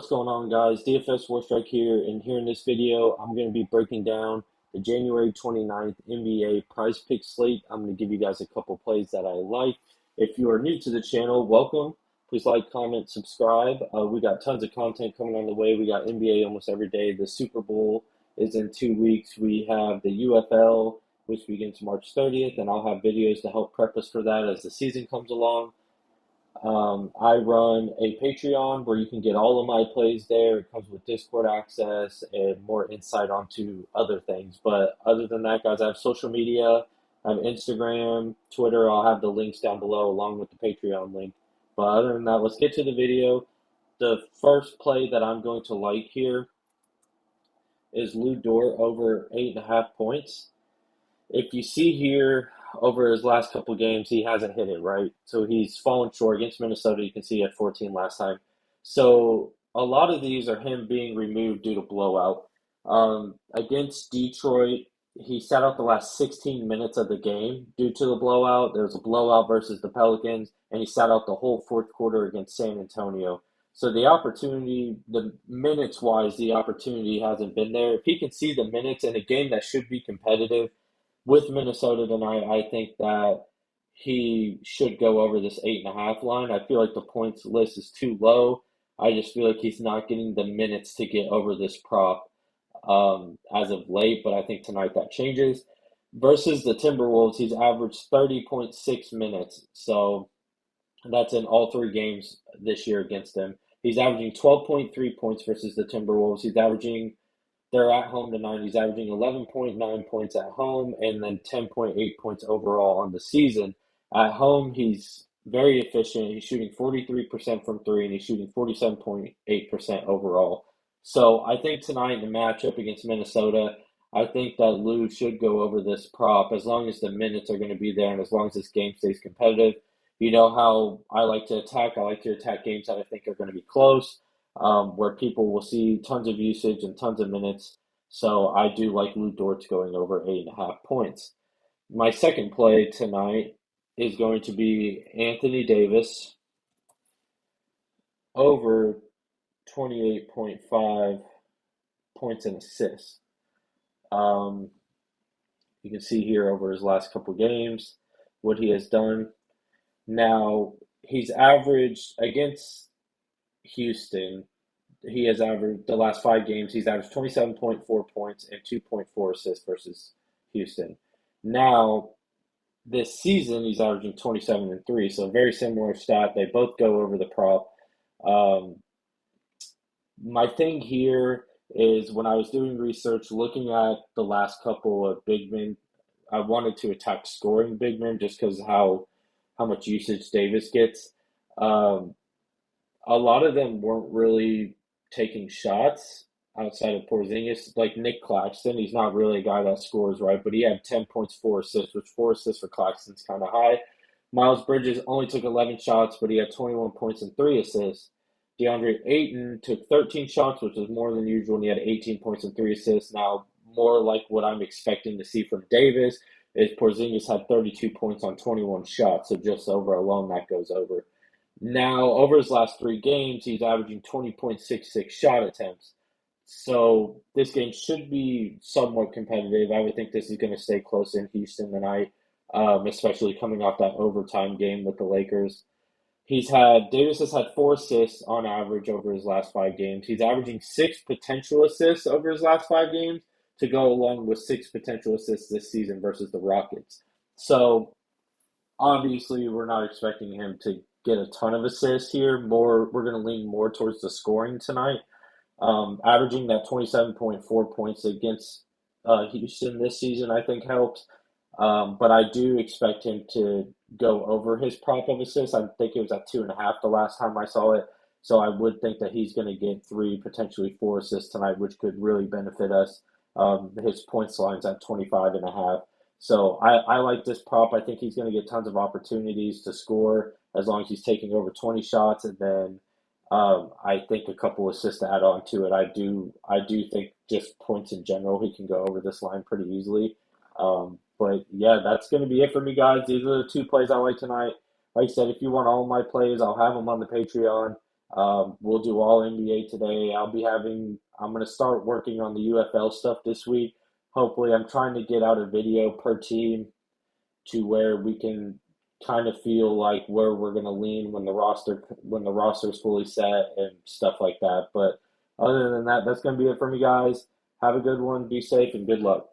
What's going on, guys? DFS Warstrike here, and here in this video, I'm going to be breaking down the January 29th NBA PrizePicks slate. I'm going to give you guys a couple plays that I like. If you are new to the channel, welcome. Please like, comment, subscribe. We got tons of content coming on the way. We got NBA almost every day. The Super Bowl is in 2 weeks. We have the UFL, which begins March 30th, and I'll have videos to help prep us for that as the season comes along. I run a Patreon where you can get all of my plays there. It comes with Discord access and more insight onto other things. But other than that, guys, I have social media. I have Instagram, Twitter. I'll have the links down below along with the Patreon link. But other than that, let's get to the video. The first play that I'm going to like here is Lou Dort over 8.5 points. If you see here, over his last couple games, he hasn't hit it, right? So he's fallen short against Minnesota. You can see he had 14 last time. So a lot of these are him being removed due to blowout. Against Detroit, he sat out the last 16 minutes of the game due to the blowout. There was a blowout versus the Pelicans, and he sat out the whole fourth quarter against San Antonio. So the opportunity, the minutes-wise, the opportunity hasn't been there. If he can see the minutes in a game that should be competitive, with Minnesota tonight, I think that he should go over this 8.5 line. I feel like the points list is too low. I just feel like he's not getting the minutes to get over this prop as of late, but I think tonight that changes. Versus the Timberwolves, he's averaged 30.6 minutes. So that's in all 3 games this year against them. He's averaging 12.3 points versus the Timberwolves. They're at home tonight. He's averaging 11.9 points at home and then 10.8 points overall on the season. At home, he's very efficient. He's shooting 43% from three, and he's shooting 47.8% overall. So I think tonight in the matchup against Minnesota, I think that Lou should go over this prop as long as the minutes are going to be there and as long as this game stays competitive. You know how I like to attack. I like to attack games that I think are going to be close, where people will see tons of usage and tons of minutes. So I do like Lou Dort's going over 8.5 points. My second play tonight is going to be Anthony Davis over 28.5 points and assists. You can see here over his last couple games what he has done. Now, he's averaged against Houston, he has averaged the last 5 games, he's averaged 27.4 points and 2.4 assists versus Houston. Now, this season, he's averaging 27 and 3, so very similar stat. They both go over the prop. My thing here is when I was doing research, looking at the last couple of big men, I wanted to attack scoring big men just because how much usage Davis gets. A lot of them weren't really taking shots outside of Porzingis. Like Nick Claxton, he's not really a guy that scores, right? But he had 10 points, 4 assists, which 4 assists for Claxton's kind of high. Miles Bridges only took 11 shots, but he had 21 points and 3 assists. DeAndre Ayton took 13 shots, which was more than usual, and he had 18 points and 3 assists. Now, more like what I'm expecting to see from Davis is Porzingis had 32 points on 21 shots, so just over alone, that goes over. Now, over his last 3 games, he's averaging 20.66 shot attempts. So this game should be somewhat competitive. I would think this is going to stay close in Houston tonight, especially coming off that overtime game with the Lakers. Davis has had 4 assists on average over his last 5 games. He's averaging 6 potential assists over his last 5 games to go along with 6 potential assists this season versus the Rockets. So obviously, we're not expecting him to get a ton of assists here. We're going to lean more towards the scoring tonight. Averaging that 27.4 points against Houston this season, I think helps. But I do expect him to go over his prop of assists. I think it was at 2.5 the last time I saw it. So I would think that he's going to get 3, potentially 4 assists tonight, which could really benefit us. His points line's at 25.5. So I like this prop. I think he's going to get tons of opportunities to score as long as he's taking over 20 shots, and then I think a couple assists to add on to it. I do think just points in general, he can go over this line pretty easily. But yeah, that's going to be it for me, guys. These are the 2 plays I like tonight. Like I said, if you want all my plays, I'll have them on the Patreon. We'll do all NBA today. I'm going to start working on the UFL stuff this week. Hopefully, I'm trying to get out a video per team to where we can kind of feel like where we're going to lean when the roster's fully set and stuff like that. But other than that, that's going to be it for me, guys. Have a good one. Be safe and good luck.